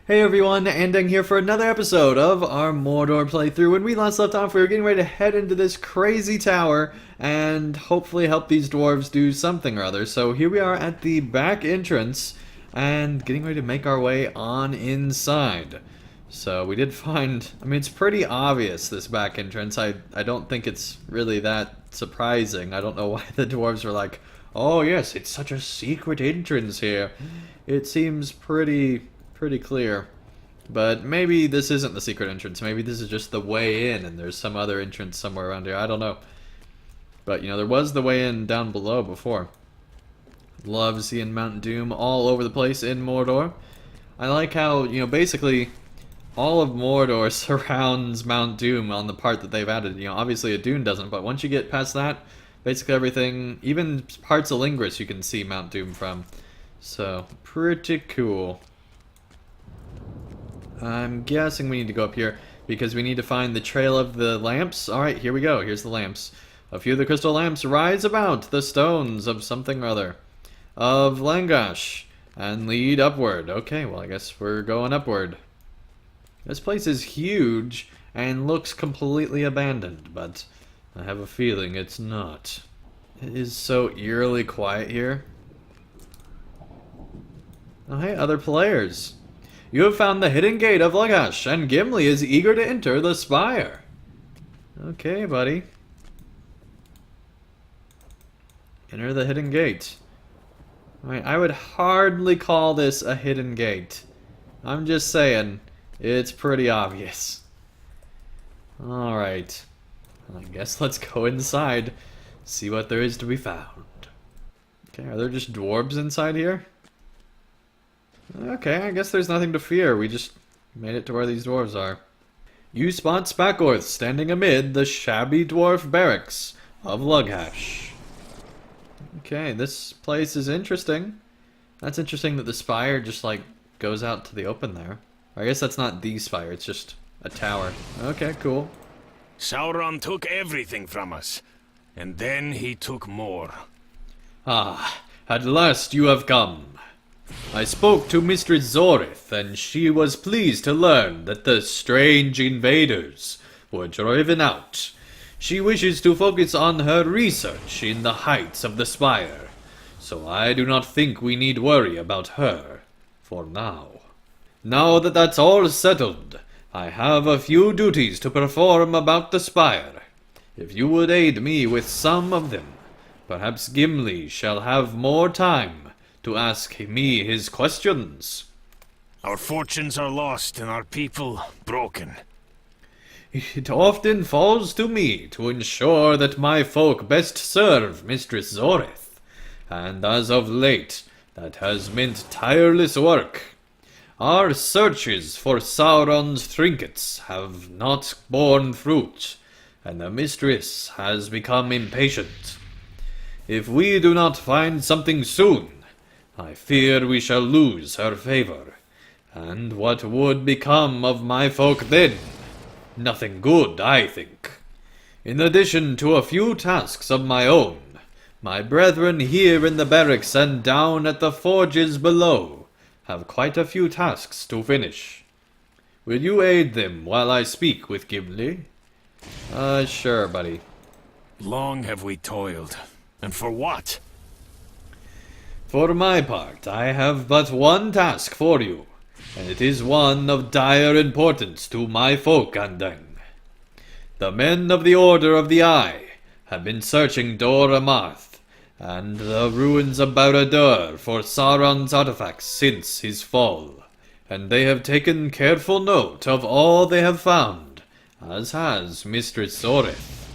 Hey everyone, Andang here for another episode of our Mordor playthrough. When we last left off, we were getting ready to head into this crazy tower and hopefully help these dwarves do something or other. So here we are at the back entrance and getting ready to make our way on inside. So we did find, it's pretty obvious, this back entrance. I don't think it's really that surprising. I don't know why the dwarves were like, oh yes, it's such a secret entrance here. It seems pretty clear. But maybe this isn't the secret entrance. Maybe this is just the way in and there's some other entrance somewhere around here. I don't know. But, there was the way in down below before. Love seeing Mount Doom all over the place in Mordor. I like how, basically all of Mordor surrounds Mount Doom on the part that they've added. Obviously a dune doesn't, but once you get past that, basically everything, even parts of Lûghash you can see Mount Doom from. So, pretty cool. I'm guessing we need to go up here because we need to find the trail of the lamps. Alright, here we go. Here's the lamps. A few of the crystal lamps rise about the stones of something or other. Of Lûghash. And lead upward. Okay, well I guess we're going upward. This place is huge and looks completely abandoned, but I have a feeling it's not. It is so eerily quiet here. Oh hey, other players. You have found the hidden gate of Lûghash, and Gimli is eager to enter the spire. Okay, buddy. Enter the hidden gate. Alright, I would hardly call this a hidden gate. I'm just saying, it's pretty obvious. Alright. I guess let's go inside, see what there is to be found. Okay, are there just dwarves inside here? Okay, I guess there's nothing to fear. We just made it to where these dwarves are. You spot Spackorth standing amid the shabby dwarf barracks of Lûghash. Okay, this place is interesting. That's interesting that the spire just, goes out to the open there. I guess that's not the spire, it's just a tower. Okay, cool. Sauron took everything from us, and then he took more. Ah, at last you have come. I spoke to Mistress Zorith, and she was pleased to learn that the strange invaders were driven out. She wishes to focus on her research in the heights of the spire, so I do not think we need worry about her, for now. Now that that's all settled, I have a few duties to perform about the spire. If you would aid me with some of them, perhaps Gimli shall have more time to ask me his questions. Our fortunes are lost and our people broken. It often falls to me to ensure that my folk best serve Mistress Zorith, and as of late, that has meant tireless work. Our searches for Sauron's trinkets have not borne fruit, and the mistress has become impatient. If we do not find something soon, I fear we shall lose her favor, and what would become of my folk then? Nothing good, I think. In addition to a few tasks of my own, my brethren here in the barracks and down at the forges below have quite a few tasks to finish. Will you aid them while I speak with Gimli? Sure, buddy. Long have we toiled, and for what? For my part, I have but one task for you, and it is one of dire importance to my folk, Andang. The men of the Order of the Eye have been searching Dor Ammarth and the ruins of Barad-dûr for Sauron's artifacts since his fall, and they have taken careful note of all they have found, as has Mistress Zorith.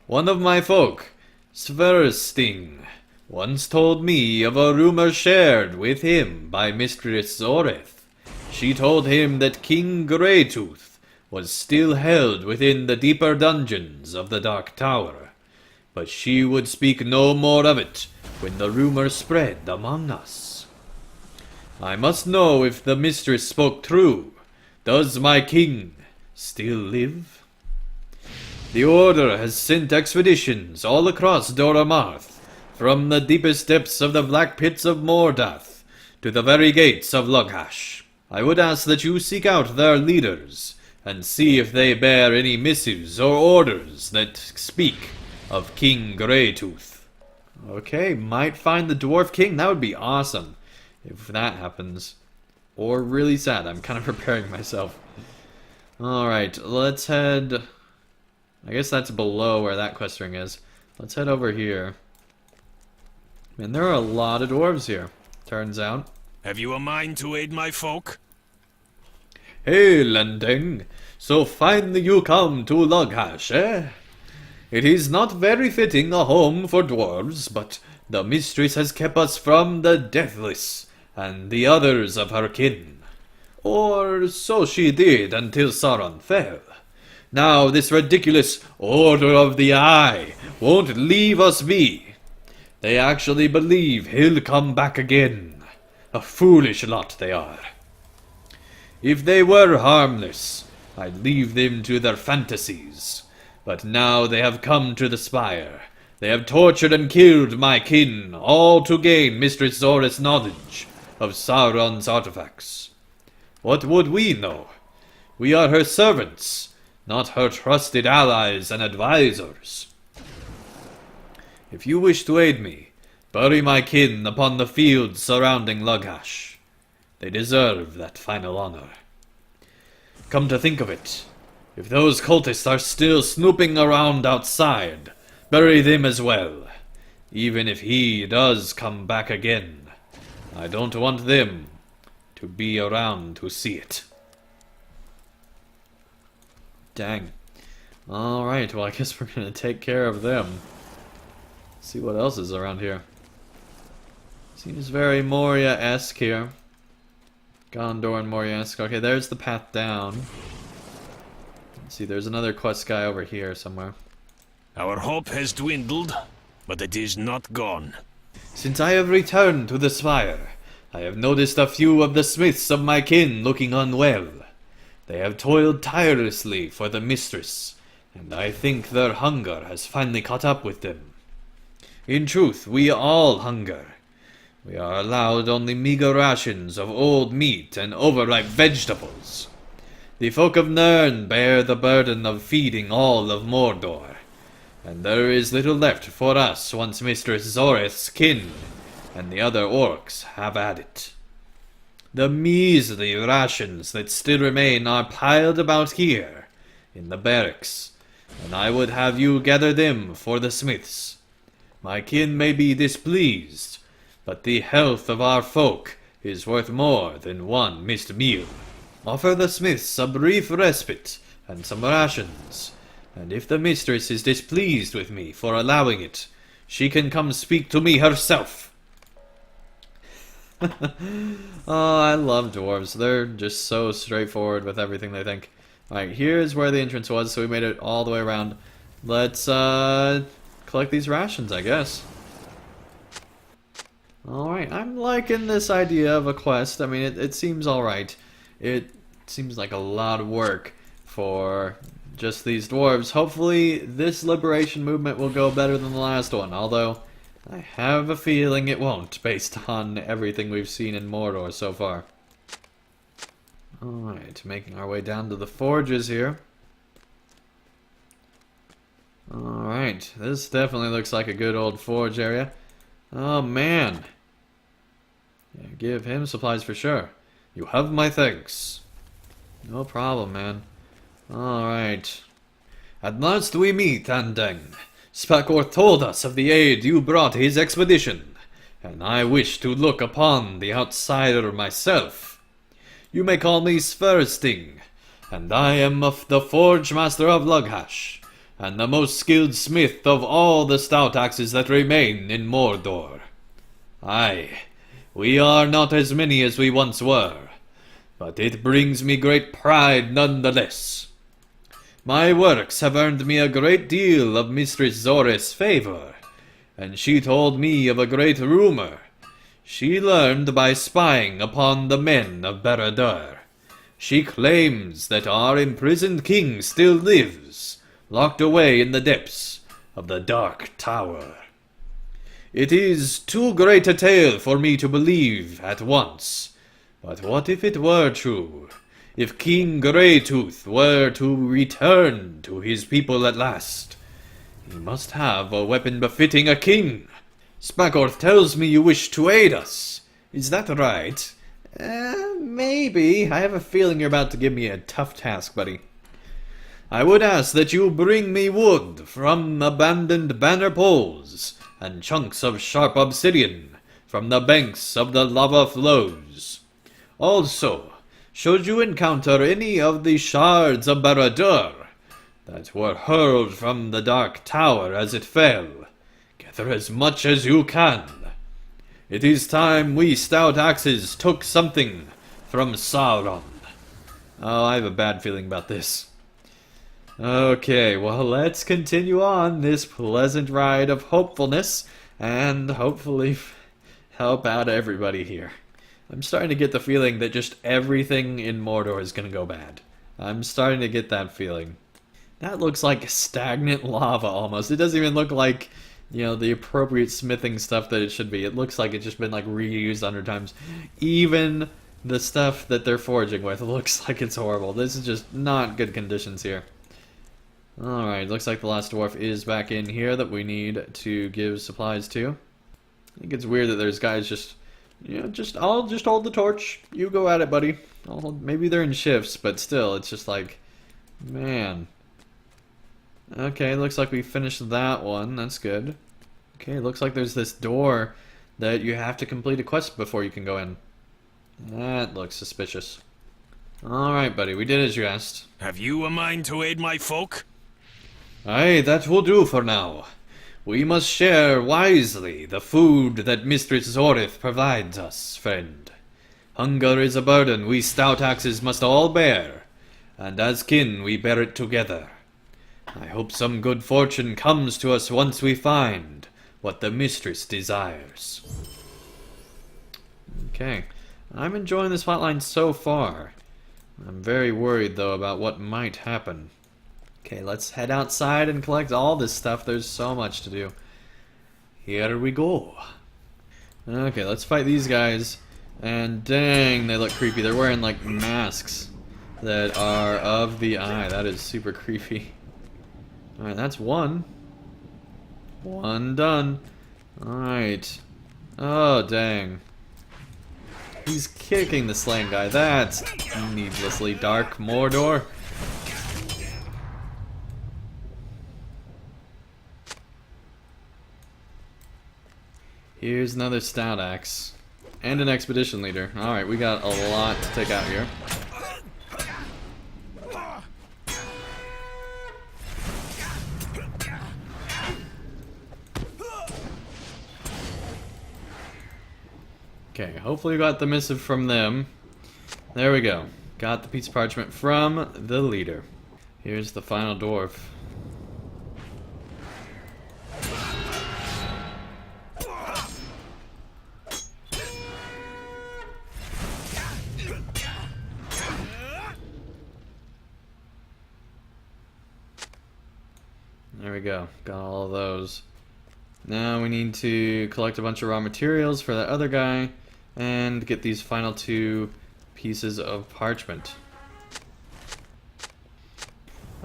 One of my folk, Sverresting, once told me of a rumor shared with him by Mistress Zorith. She told him that King Greytooth was still held within the deeper dungeons of the Dark Tower, but she would speak no more of it when the rumor spread among us. I must know if the mistress spoke true. Does my king still live? The Order has sent expeditions all across Dor Ammarth, from the deepest depths of the black pits of Mordath to the very gates of Lûghash. I would ask that you seek out their leaders and see if they bear any missives or orders that speak of King Greytooth. Okay, might find the Dwarf King. That would be awesome if that happens. Or really sad. I'm kind of preparing myself. Alright, let's head... I guess that's below where that quest ring is. Let's head over here. Man, there are a lot of dwarves here, turns out. Have you a mind to aid my folk? Hail, Andang. So finally you come to Lûghash, eh? It is not very fitting a home for dwarves, but the mistress has kept us from the Deathless and the others of her kin. Or so she did until Sauron fell. Now this ridiculous Order of the Eye won't leave us be. They actually believe he'll come back again. A foolish lot they are. If they were harmless, I'd leave them to their fantasies. But now they have come to the spire. They have tortured and killed my kin, all to gain Mistress Zora's knowledge of Sauron's artifacts. What would we know? We are her servants, not her trusted allies and advisors. If you wish to aid me, bury my kin upon the fields surrounding Lûghash. They deserve that final honor. Come to think of it, if those cultists are still snooping around outside, bury them as well. Even if he does come back again, I don't want them to be around to see it. Dang. Alright, well I guess we're gonna take care of them. See what else is around here. Seems very Moria-esque here. Gondor and Moria-esque. Okay, there's the path down. Let's see, there's another quest guy over here somewhere. Our hope has dwindled, but it is not gone. Since I have returned to the spire, I have noticed a few of the smiths of my kin looking unwell. They have toiled tirelessly for the mistress, and I think their hunger has finally caught up with them. In truth, we all hunger. We are allowed only meager rations of old meat and overripe vegetables. The folk of Nirn bear the burden of feeding all of Mordor, and there is little left for us once Mistress Zorith's kin and the other orcs have at it. The measly rations that still remain are piled about here, in the barracks, and I would have you gather them for the smiths. My kin may be displeased, but the health of our folk is worth more than one missed meal. Offer the smiths a brief respite and some rations, and if the mistress is displeased with me for allowing it, she can come speak to me herself. Oh, I love dwarves. They're just so straightforward with everything they think. Alright, here's where the entrance was, so we made it all the way around. Let's, collect these rations, I guess. Alright, I'm liking this idea of a quest. I mean, it seems alright. It seems like a lot of work for just these dwarves. Hopefully, this liberation movement will go better than the last one, although I have a feeling it won't, based on everything we've seen in Mordor so far. Alright, making our way down to the forges here. Alright, this definitely looks like a good old forge area. Oh man. Yeah, give him supplies for sure. You have my thanks. No problem, man. Alright. At last we meet, Andang. Spakor told us of the aid you brought his expedition, and I wish to look upon the outsider myself. You may call me Sverresting, and I am of the Forge Master of Lûghash, and the most skilled smith of all the stout axes that remain in Mordor. Aye, we are not as many as we once were, but it brings me great pride nonetheless. My works have earned me a great deal of Mistress Zora's favor, and she told me of a great rumor she learned by spying upon the men of Barad-dûr. She claims that our imprisoned king still lives, locked away in the depths of the Dark Tower. It is too great a tale for me to believe at once, But what if it were true? If King Greytooth were to return to his people at last? He must have a weapon befitting a king. Spagorth tells me you wish to aid us. Is that right? Maybe. I have a feeling you're about to give me a tough task, buddy. I would ask that you bring me wood from abandoned banner poles, and chunks of sharp obsidian from the banks of the lava flows. Also, should you encounter any of the shards of Barad-dûr that were hurled from the dark tower as it fell, gather as much as you can. It is time we stout axes took something from Sauron. Oh, I have a bad feeling about this. Okay, well, let's continue on this pleasant ride of hopefulness and hopefully help out everybody here. I'm starting to get the feeling that just everything in Mordor is going to go bad. I'm starting to get that feeling. That looks like stagnant lava almost. It doesn't even look like, the appropriate smithing stuff that it should be. It looks like it's just been reused 100 times. Even the stuff that they're foraging with looks like it's horrible. This is just not good conditions here. Alright, looks like the last dwarf is back in here that we need to give supplies to. I think it's weird that there's guys just, I'll just hold the torch. You go at it, buddy. Maybe they're in shifts, but still, it's just man. Okay, looks like we finished that one. That's good. Okay, looks like there's this door that you have to complete a quest before you can go in. That looks suspicious. Alright, buddy, we did as you asked. Have you a mind to aid my folk? Aye, that will do for now. We must share wisely the food that Mistress Zorith provides us, friend. Hunger is a burden we stout axes must all bear, and as kin we bear it together. I hope some good fortune comes to us once we find what the mistress desires. Okay, I'm enjoying this plotline so far. I'm very worried, though, about what might happen. Okay, let's head outside and collect all this stuff. There's so much to do. Here we go. Okay, let's fight these guys. And dang, they look creepy. They're wearing, masks that are of the eye. That is super creepy. Alright, that's one. One done. Alright. Oh, dang. He's kicking the slain guy. That's needlessly dark, Mordor. Here's another stout axe. And an expedition leader. Alright, we got a lot to take out here. Okay, hopefully we got the missive from them. There we go. Got the piece of parchment from the leader. Here's the final dwarf. There we go. Got all of those. Now we need to collect a bunch of raw materials for that other guy and get these final two pieces of parchment.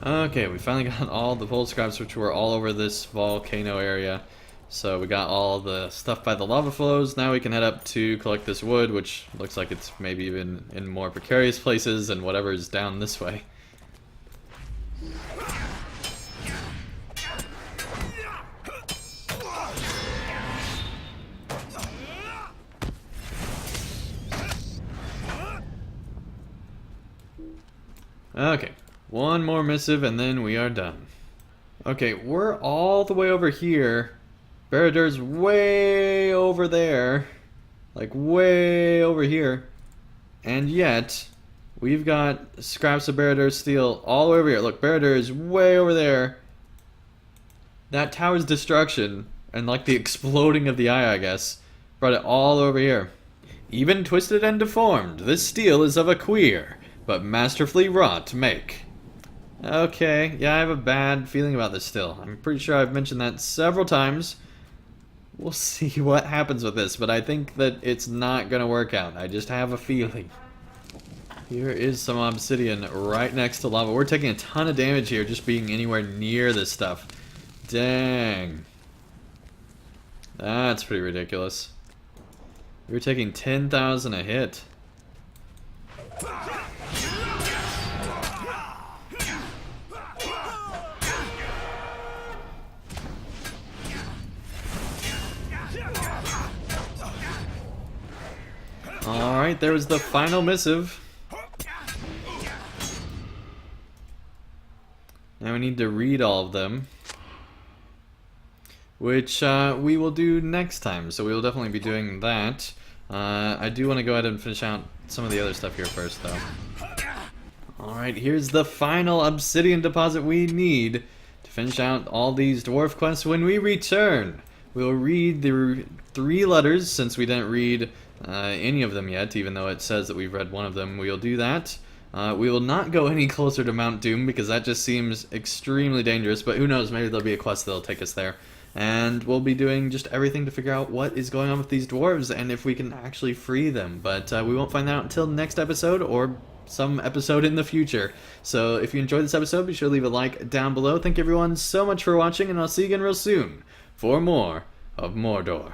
Okay, we finally got all the pole scraps, which were all over this volcano area. So we got all the stuff by the lava flows. Now we can head up to collect this wood, which looks like it's maybe even in more precarious places than whatever is down this way. Okay, one more missive and then we are done. Okay, we're all the way over here. Barad-dûr's way over there. Way over here. And yet, we've got scraps of Barad-dûr steel all the way over here. Look, Barad-dûr is way over there. That tower's destruction, and the exploding of the eye, I guess, brought it all over here. Even twisted and deformed, this steel is of a queer but masterfully wrought make. Okay, yeah, I have a bad feeling about this still. I'm pretty sure I've mentioned that several times. we'll see what happens with this, but I think that it's not gonna work out. I just have a feeling. Here is some obsidian right next to lava. We're taking a ton of damage here just being anywhere near this stuff. Dang. That's pretty ridiculous. We're taking 10,000 a hit. Alright, there was the final missive. Now we need to read all of them, which we will do next time, so we will definitely be doing that. I do want to go ahead and finish out some of the other stuff here first, though. Alright, here's the final obsidian deposit we need to finish out all these dwarf quests. When we return, we'll read the 3 letters, since we didn't read any of them yet, even though it says that we've read one of them. We'll do that. We will not go any closer to Mount Doom because that just seems extremely dangerous, but who knows, maybe there'll be a quest that'll take us there. And we'll be doing just everything to figure out what is going on with these dwarves and if we can actually free them. But we won't find that out until next episode or some episode in the future. So if you enjoyed this episode, be sure to leave a like down below. Thank you everyone so much for watching, and I'll see you again real soon for more of Mordor.